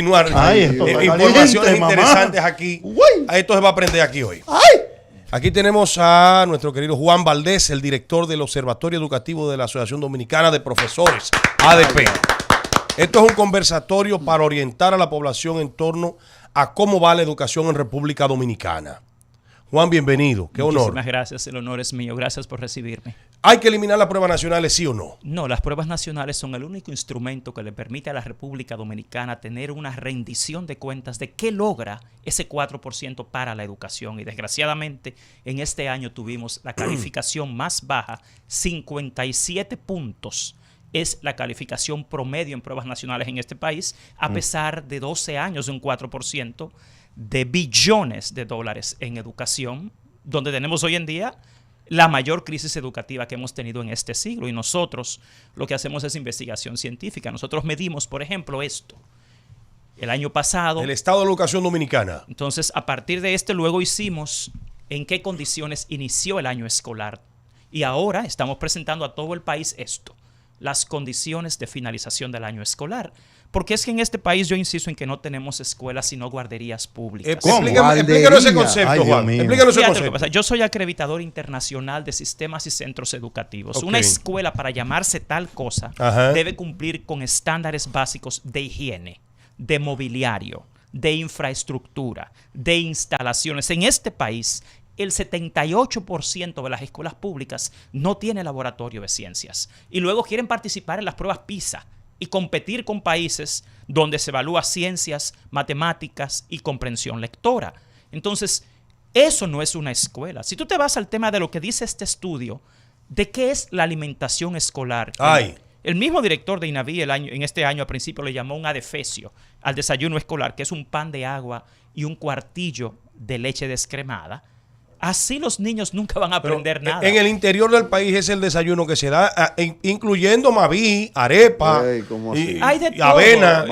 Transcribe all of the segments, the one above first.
Continuar. Informaciones interesantes aquí. A esto se va a aprender aquí hoy. Aquí tenemos a nuestro querido Juan Valdés, el director del Observatorio Educativo de la Asociación Dominicana de Profesores, ADP. Esto es un conversatorio para orientar a la población en torno a cómo va la educación en República Dominicana. Juan, bienvenido. Qué honor. Muchísimas gracias, el honor es mío. Gracias por recibirme. ¿Hay que eliminar las pruebas nacionales, sí o no? No, las pruebas nacionales son el único instrumento que le permite a la República Dominicana tener una rendición de cuentas de qué logra ese 4% para la educación. Y desgraciadamente, en este año tuvimos la calificación más baja, 57 puntos. Es la calificación promedio en pruebas nacionales en este país, a pesar de 12 años de un 4%, de billones de dólares en educación, donde tenemos hoy en día la mayor crisis educativa que hemos tenido en este siglo. Y nosotros lo que hacemos es investigación científica. Nosotros medimos, por ejemplo, esto. El año pasado... El estado de la educación dominicana. Entonces, a partir de luego hicimos en qué condiciones inició el año escolar. Y ahora estamos presentando a todo el país esto. Las condiciones de finalización del año escolar. Porque es que en este país yo insisto en que no tenemos escuelas sino guarderías públicas. Explícanos ese concepto, Juan. Explícanos ese concepto. Yo soy acreditador internacional de sistemas y centros educativos. Una escuela, para llamarse tal cosa, debe cumplir con estándares básicos de higiene, de mobiliario, de infraestructura, de instalaciones. En este país, el 78% de las escuelas públicas no tiene laboratorio de ciencias. Y luego quieren participar en las pruebas PISA y competir con países donde se evalúa ciencias, matemáticas y comprensión lectora. Entonces, eso no es una escuela. Si tú te vas al tema de lo que dice este estudio, de qué es la alimentación escolar. El mismo director de INAVI en este año a principio le llamó un adefesio al desayuno escolar, que es un pan de agua y un cuartillo de leche descremada. Así los niños nunca van a aprender nada. En el interior del país es el desayuno que se da, incluyendo maví, arepa, y avena.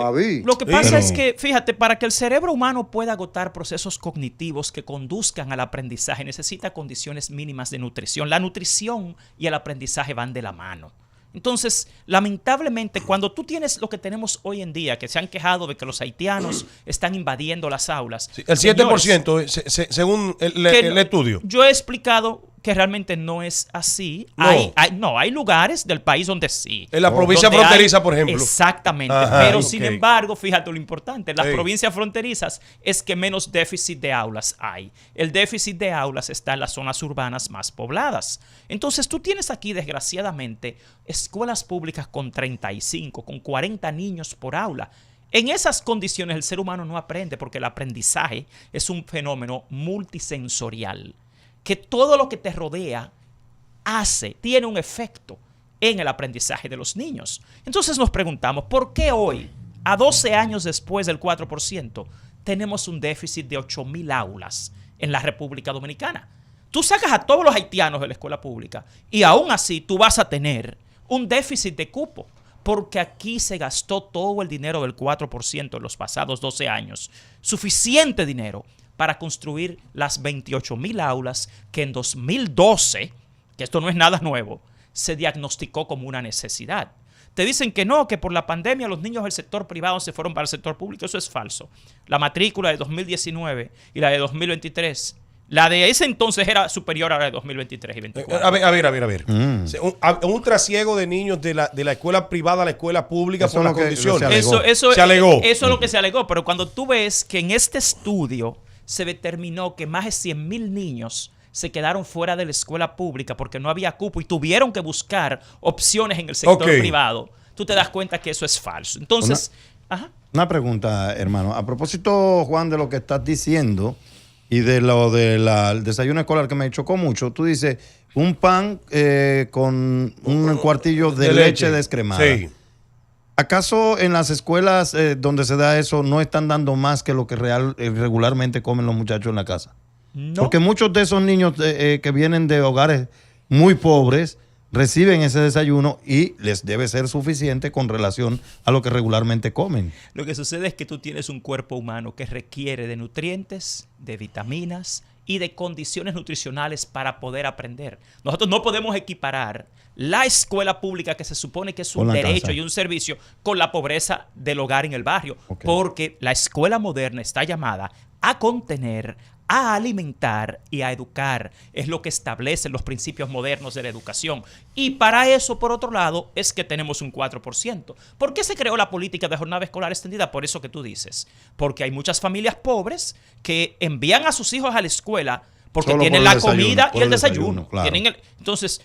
Lo que pasa es que, fíjate, para que el cerebro humano pueda agotar procesos cognitivos que conduzcan al aprendizaje, necesita condiciones mínimas de nutrición. La nutrición y el aprendizaje van de la mano. Entonces, lamentablemente, cuando tú tienes lo que tenemos hoy en día, que se han quejado de que los haitianos están invadiendo las aulas. Sí, el 7%, señores, según el estudio. Yo he explicado que realmente no es así. No. Hay lugares del país donde sí. En la provincia fronteriza, por ejemplo. Exactamente. Pero sin embargo, fíjate lo importante. En las provincias fronterizas es que menos déficit de aulas hay. El déficit de aulas está en las zonas urbanas más pobladas. Entonces tú tienes aquí, desgraciadamente, escuelas públicas con 35, con 40 niños por aula. En esas condiciones el ser humano no aprende, porque el aprendizaje es un fenómeno multisensorial, que todo lo que te rodea tiene un efecto en el aprendizaje de los niños. Entonces nos preguntamos, ¿por qué hoy, a 12 años después del 4%, tenemos un déficit de 8,000 aulas en la República Dominicana? Tú sacas a todos los haitianos de la escuela pública y aún así tú vas a tener un déficit de cupo, porque aquí se gastó todo el dinero del 4% en los pasados 12 años. Suficiente dinero para construir las 28,000 aulas que en 2012, que esto no es nada nuevo, se diagnosticó como una necesidad. Te dicen que no, que por la pandemia los niños del sector privado se fueron para el sector público. Eso es falso. La matrícula de 2019 y la de 2023, la de ese entonces era superior a la de 2023 y 2024. A ver. Un trasiego de niños de la escuela privada a la escuela pública eso por las condiciones. Eso se alegó. Eso es lo que se alegó. Pero cuando tú ves que en este estudio se determinó que más de 100,000 niños se quedaron fuera de la escuela pública porque no había cupo y tuvieron que buscar opciones en el sector privado, tú te das cuenta que eso es falso. Entonces, una pregunta, hermano. A propósito, Juan, de lo que estás diciendo y de lo del desayuno escolar que me chocó mucho, tú dices un pan con un cuartillo de leche descremada. Sí. ¿Acaso en las escuelas donde se da eso no están dando más que lo que regularmente comen los muchachos en la casa? No. Porque muchos de esos niños que vienen de hogares muy pobres reciben ese desayuno y les debe ser suficiente con relación a lo que regularmente comen. Lo que sucede es que tú tienes un cuerpo humano que requiere de nutrientes, de vitaminas y de condiciones nutricionales para poder aprender. Nosotros no podemos equiparar la escuela pública, que se supone que es un derecho y un servicio, con la pobreza del hogar en el barrio. Porque la escuela moderna está llamada a contener, a alimentar y a educar. Es lo que establecen los principios modernos de la educación. Y para eso, por otro lado, es que tenemos un 4%. ¿Por qué se creó la política de jornada escolar extendida? Por eso que tú dices. Porque hay muchas familias pobres que envían a sus hijos a la escuela porque solo tienen por la comida y el desayuno. Claro. Entonces,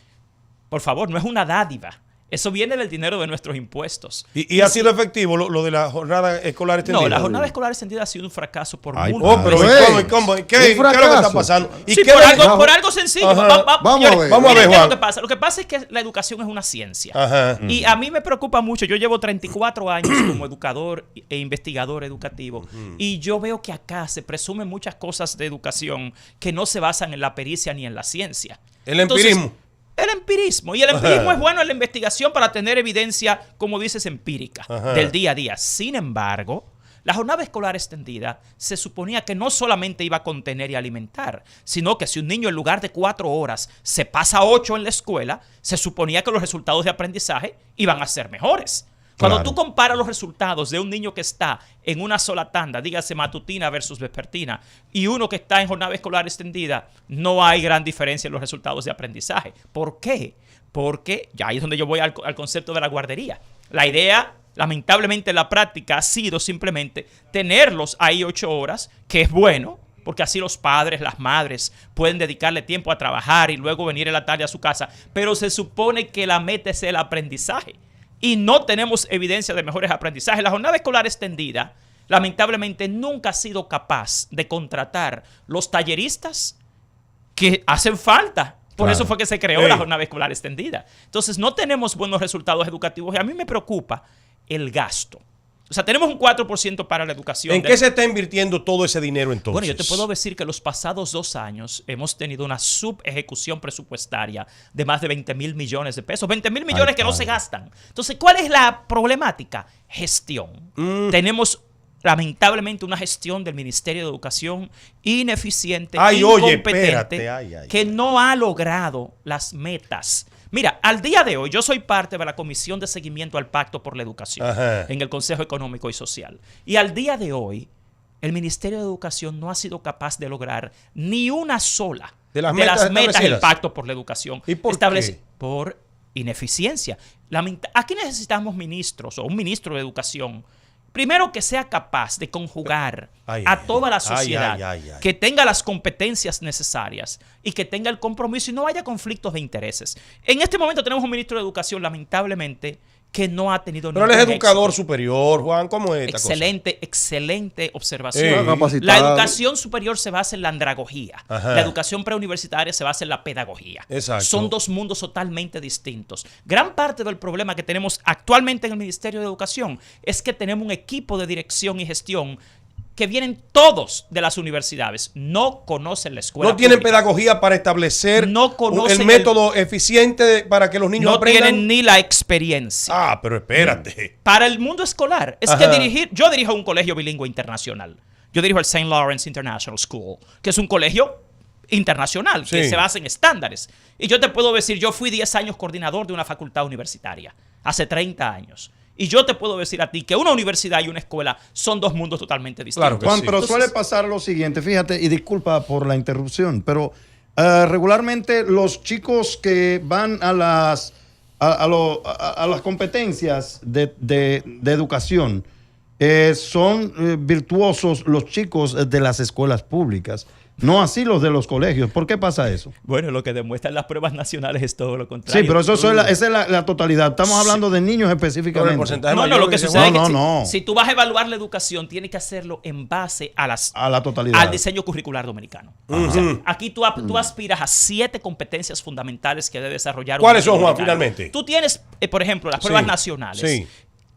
por favor, no es una dádiva. Eso viene del dinero de nuestros impuestos. ¿Y ha sido efectivo lo de la jornada escolar extendida? No, la jornada escolar extendida ha sido un fracaso por pero ¿cómo? ¿Qué es lo que está pasando? ¿Y sí, por algo sencillo. Vamos a ver, Juan. Lo que pasa es que la educación es una ciencia. Ajá. Y a mí me preocupa mucho. Yo llevo 34 años como educador e investigador educativo. Y yo veo que acá se presumen muchas cosas de educación que no se basan en la pericia ni en la ciencia. El empirismo. El empirismo. Y el empirismo es bueno en la investigación para tener evidencia, como dices, empírica del día a día. Sin embargo, la jornada escolar extendida se suponía que no solamente iba a contener y alimentar, sino que si un niño en lugar de 4 horas se pasa 8 en la escuela, se suponía que los resultados de aprendizaje iban a ser mejores. Cuando tú comparas los resultados de un niño que está en una sola tanda, dígase matutina versus vespertina, y uno que está en jornada escolar extendida, no hay gran diferencia en los resultados de aprendizaje. ¿Por qué? Porque ya ahí es donde yo voy al concepto de la guardería. La idea, lamentablemente en la práctica, ha sido simplemente tenerlos ahí 8 horas, que es bueno, porque así los padres, las madres pueden dedicarle tiempo a trabajar y luego venir en la tarde a su casa, pero se supone que la meta es el aprendizaje. Y no tenemos evidencia de mejores aprendizajes. La jornada escolar extendida, lamentablemente, nunca ha sido capaz de contratar los talleristas que hacen falta. Por eso fue que se creó la jornada escolar extendida. Entonces, no tenemos buenos resultados educativos y a mí me preocupa el gasto. O sea, tenemos un 4% para la educación. ¿En qué se está invirtiendo todo ese dinero entonces? Bueno, yo te puedo decir que los pasados 2 años hemos tenido una subejecución presupuestaria de más de 20,000 millones de pesos. 20,000 millones que no se gastan. Entonces, ¿cuál es la problemática? Gestión. Tenemos lamentablemente una gestión del Ministerio de Educación ineficiente, incompetente, que no ha logrado las metas. Mira, al día de hoy yo soy parte de la Comisión de Seguimiento al Pacto por la Educación en el Consejo Económico y Social. Y al día de hoy el Ministerio de Educación no ha sido capaz de lograr ni una sola de las metas del Pacto por la Educación. ¿Y por qué? Por ineficiencia. Aquí necesitamos ministros o un ministro de Educación. Primero, que sea capaz de conjugar a toda la sociedad, que tenga las competencias necesarias y que tenga el compromiso y no haya conflictos de intereses. En este momento tenemos un ministro de Educación, lamentablemente, que no ha tenido ningún éxito. Pero él es educador superior, Juan, ¿cómo es esta cosa? Excelente observación. La educación superior se basa en la andragogía. La educación preuniversitaria se basa en la pedagogía. Exacto. Son dos mundos totalmente distintos. Gran parte del problema que tenemos actualmente en el Ministerio de Educación es que tenemos un equipo de dirección y gestión que vienen todos de las universidades, no conocen la escuela. No tienen pedagogía para establecer el método eficiente para que los niños aprendan. No tienen ni la experiencia. Pero espérate. Para el mundo escolar. Es que yo dirijo un colegio bilingüe internacional. Yo dirijo el St. Lawrence International School, que es un colegio internacional, que se basa en estándares. Y yo te puedo decir, yo fui 10 años coordinador de una facultad universitaria, hace 30 años. Y yo te puedo decir a ti que una universidad y una escuela son dos mundos totalmente distintos. Claro, Juan, pero suele pasar lo siguiente, fíjate, y disculpa por la interrupción, pero regularmente los chicos que van a las competencias de educación son virtuosos los chicos de las escuelas públicas. No así los de los colegios. ¿Por qué pasa eso? Bueno, lo que demuestran las pruebas nacionales es todo lo contrario. Sí, pero esa es la totalidad. Estamos hablando de niños específicamente. Lo que sucede es que si tú vas a evaluar la educación, tienes que hacerlo en base a la totalidad, al diseño curricular dominicano. O sea, aquí tú aspiras a 7 competencias fundamentales que debe desarrollar un ¿Cuáles son, Juan, finalmente? Tú tienes, por ejemplo, las pruebas nacionales. Sí.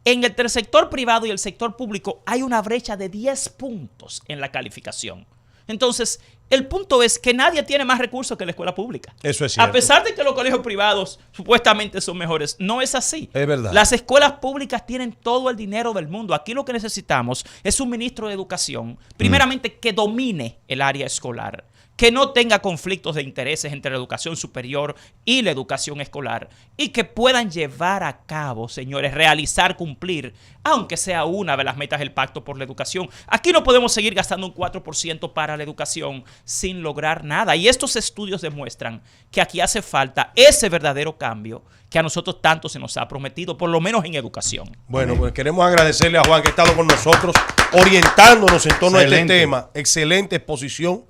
En el sector privado y el sector público hay una brecha de 10 puntos en la calificación. Entonces, el punto es que nadie tiene más recursos que la escuela pública. Eso es cierto. A pesar de que los colegios privados supuestamente son mejores, no es así. Es verdad. Las escuelas públicas tienen todo el dinero del mundo. Aquí lo que necesitamos es un ministro de educación, primeramente, que domine el área escolar, que no tenga conflictos de intereses entre la educación superior y la educación escolar y que puedan llevar a cabo, señores, realizar, cumplir, aunque sea una de las metas del Pacto por la Educación. Aquí no podemos seguir gastando un 4% para la educación sin lograr nada. Y estos estudios demuestran que aquí hace falta ese verdadero cambio que a nosotros tanto se nos ha prometido, por lo menos en educación. Bueno, pues queremos agradecerle a Juan que ha estado con nosotros orientándonos en torno a este tema. Excelente exposición.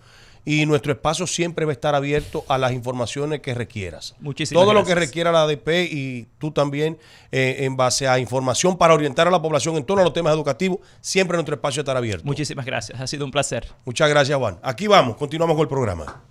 Y nuestro espacio siempre va a estar abierto a las informaciones que requieras. Muchísimas Todo gracias. lo que requiera la ADP y tú también, en base a información para orientar a la población en torno a los temas educativos, siempre nuestro espacio estará abierto. Muchísimas gracias. Ha sido un placer. Muchas gracias, Juan. Aquí vamos, continuamos con el programa.